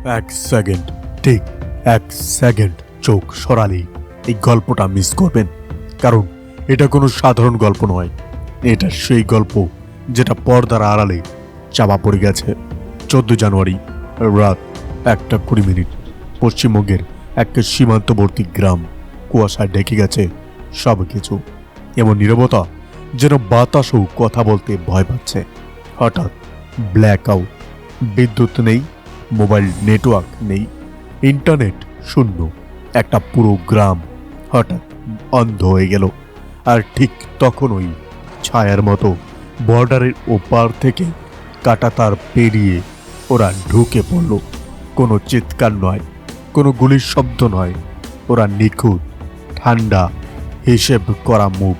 এক সেকেন্ড, ঠিক এক সেকেন্ড চোখ সরালেই এই গল্পটা মিস করবেন। কারণ এটা কোনো সাধারণ গল্প নয়, এটা সেই গল্প যেটা পর্দার আড়ালে চাপা পড়ে গেছে। 14 জানুয়ারি রাত 1:20 পশ্চিমবঙ্গের এক সীমান্তবর্তী গ্রাম। কুয়াশায় ঢেকে গেছে সব কিছু, এমন নীরবতা যেন বাতাসও কথা বলতে ভয় পাচ্ছে। হঠাৎ ব্ল্যাক আউট, বিদ্যুৎ নেই, মোবাইল নেটওয়ার্ক নেই, ইন্টারনেট শূন্য। একটা পুরো গ্রাম হঠাৎ অন্ধ হয়ে গেল। আর ঠিক তখনই ছায়ার মতো বর্ডারের ওপার থেকে কাঁটাতার পেরিয়ে ওরা ঢুকে পড়ল। কোনো চিৎকার নয়, কোনো গুলির শব্দ নয়, ওরা নিখুঁত, ঠান্ডা, হিসেব করা মুখ।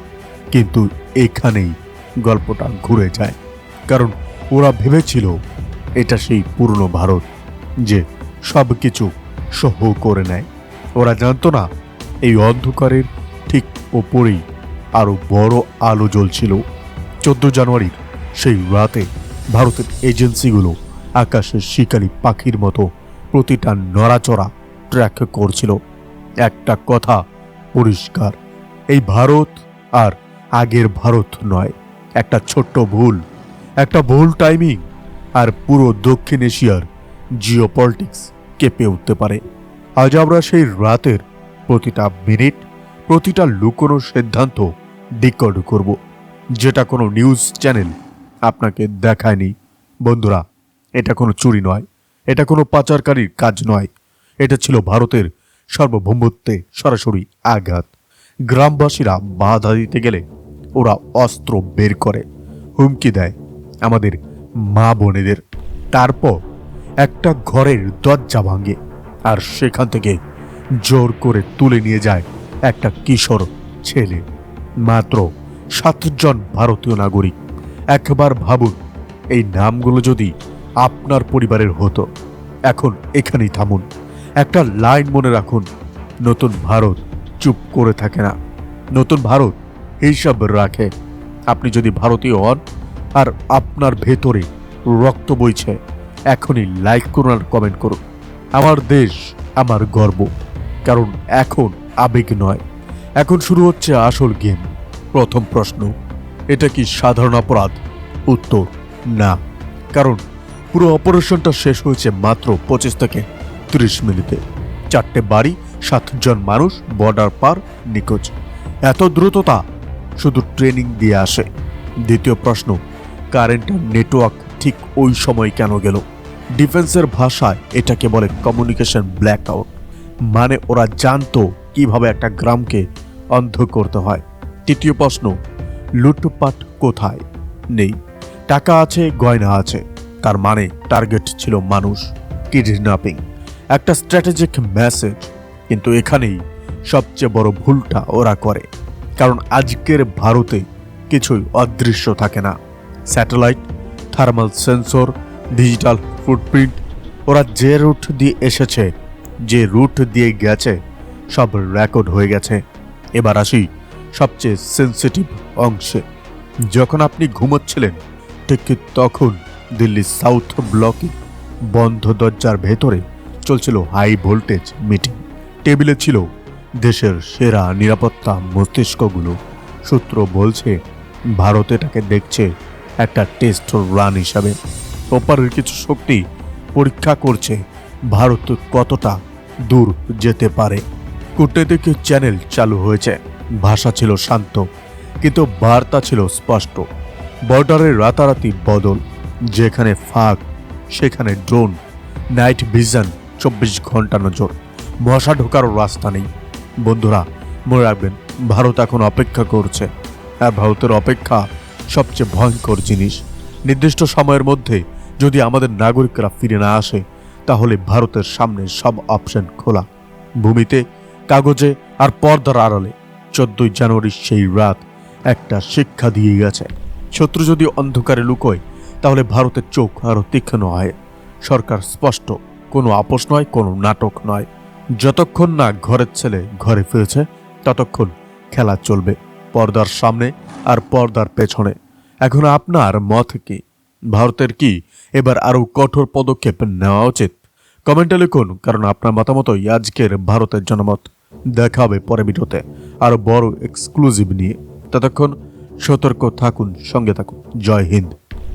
কিন্তু এখানেই গল্পটা ঘুরে যায়, কারণ ওরা ভেবেছিল এটা সেই পুরনো ভারত যে সব কিছু সহ করে নেয়। ওরা জানতো না এই অন্ধকারের ঠিক ওপরেই আরো বড় আলো জ্বলছিল। 14 জানুয়ারির সেই রাতে ভারতের এজেন্সিগুলো আকাশের শিকারী পাখির মতো প্রতিটা নড়াচড়া ট্র্যাক করছিল। একটা কথা পরিষ্কার, এই ভারত আর আগের ভারত নয়। একটা ছোট্ট ভুল, একটা ভুল টাইমিং, আর পুরো দক্ষিণ এশিয়ার জিওপলিটিক্স কেঁপে উঠতে পারে। আজ আমরা সেই রাতের প্রতিটা মিনিট, প্রতিটা লুকোনো সিদ্ধান্ত ডিকোড করব, যেটা কোনো নিউজ চ্যানেল আপনাকে দেখায়নি। বন্ধুরা, এটা কোনো চুরি নয়, এটা কোনো পাচারকারীর কাজ নয়, এটা ছিল ভারতের সার্বভৌমত্বে সরাসরি আঘাত। গ্রামবাসীরা বাধা দিতে গেলে ওরা অস্ত্র বের করে, হুমকি দেয় আমাদের মা বোনেদের। তারপর একটা ঘরের দরজা ভাঙে, আর সেখান থেকে জোর করে তুলে নিয়ে যায় একটা কিশোর ছেলে। মাত্র 7 জন ভারতীয় নাগরিক। একবার ভাবুন, এই নামগুলো যদি আপনার পরিবারের হতো। এখন এখানেই থামুন, একটা লাইন মনে রাখুন, নতুন ভারত চুপ করে থাকে না, নতুন ভারত হিসাব রাখে। আপনি যদি ভারতীয় হন আর আপনার ভেতরে রক্ত বইছে, এখনই লাইক করুন আর কমেন্ট করুন। আমার দেশ, আমার গর্ব। কারণ এখন আবেগ নয়, এখন শুরু হচ্ছে আসল গেম। প্রথম প্রশ্ন, এটা কি সাধারণ অপরাধ? উত্তর না, কারণ পুরো অপারেশনটা শেষ হয়েছে মাত্র 25 থেকে 30 মিনিটে। 4টে বাড়ি, 7 জন মানুষ, বর্ডার পার, নিখোঁজ। এত দ্রুততা শুধু ট্রেনিং দিয়ে আসে। দ্বিতীয় প্রশ্ন, কারেন্ট নেটওয়ার্ক ঠিক ওই সময় কেন গেল? ডিফেন্সের ভাষায় এটাকে বলে কমিউনিকেশন ব্ল্যাকআউট। মানে ওরা জানতো কিভাবে একটা গ্রামকে অন্ধ করতে হয়। তৃতীয় প্রশ্ন, লুটপাট কোথায়? নেই। টাকা আছে, গয়না আছে, তার মানে টার্গেট ছিল মানুষ। কিডন্যাপিং, একটা স্ট্র্যাটেজিক মেসেজ। কিন্তু এখানেই সবচেয়ে বড় ভুলটা ওরা করে, কারণ আজকের ভারতে কিছুই অদৃশ্য থাকে না। Satellite, thermal sensor, digital footprint. ওরা যে রুট দিয়ে এসেছে, যে রুট দিয়ে গেছে, সব রেকর্ড হয়ে গেছে। এবার আসি সবচেয়ে সেন্সিটিভ অংশে। যখন আপনি ঘুমোচ্ছিলেন, ঠিক তখন দিল্লি সাউথ ব্লকে বন্ধ দরজার ভেতরে চলছিল হাই ভোল্টেজ মিটিং। টেবিলে ছিল দেশের সেরা নিরাপত্তা মস্তিষ্কগুলো। সূত্র বলছে ভারত এটাকে দেখছে একটা টেস্ট রান হিসাবে। ওপারের কিছু শক্তি পরীক্ষা করছে ভারত কতটা দূর যেতে পারে। কূটনৈতিক চ্যানেল চালু হয়েছে। ভাষা ছিল শান্ত, কিন্তু বার্তা ছিল স্পষ্ট। বর্ডারের রাতারাতি বদল, যেখানে ফাঁক সেখানে ড্রোন, নাইট ভিশন, 24 ঘন্টা নজর। মশা ঢোকারও রাস্তা নেই। বন্ধুরা, মনে রাখবেন, ভারত এখন অপেক্ষা করছে। হ্যাঁ, ভারতের অপেক্ষা সবচেয়ে ভয়ঙ্কর জিনিস। নির্দিষ্ট সময়ের মধ্যে যদি আমাদের নাগরিকরা ফিরে না আসে, তাহলে ভারতের সামনে সব অপশন খোলা। ভূমিতে, কাগজে আর পর্দার আড়ালে 14 জানুয়ারির সেই রাত একটা শিক্ষা দিয়ে গেছে। শত্রু যদি অন্ধকারে লুকোয়, তাহলে ভারতের চোখ আরো তীক্ষ্ণ হয়। সরকার স্পষ্ট, কোনো আপোষ নয়, কোনো নাটক নয়। যতক্ষণ না ঘরের ছেলে ঘরে ফিরেছে, ততক্ষণ খেলা চলবে, পর্দার সামনে আর পর্দার পেছনে। এখন আপনার মত কি? ভারতের কি এবার আরো কঠোর পদক্ষেপ নেওয়া উচিত? কমেন্টে লিখুন, কারণ আপনার মতামতই আজকের ভারতের জনমত। দেখা হবে পরে ভিডিওতে আরো বড় এক্সক্লুসিভ নিয়ে। ততক্ষণ সতর্ক থাকুন, সঙ্গে থাকুন। জয় হিন্দ।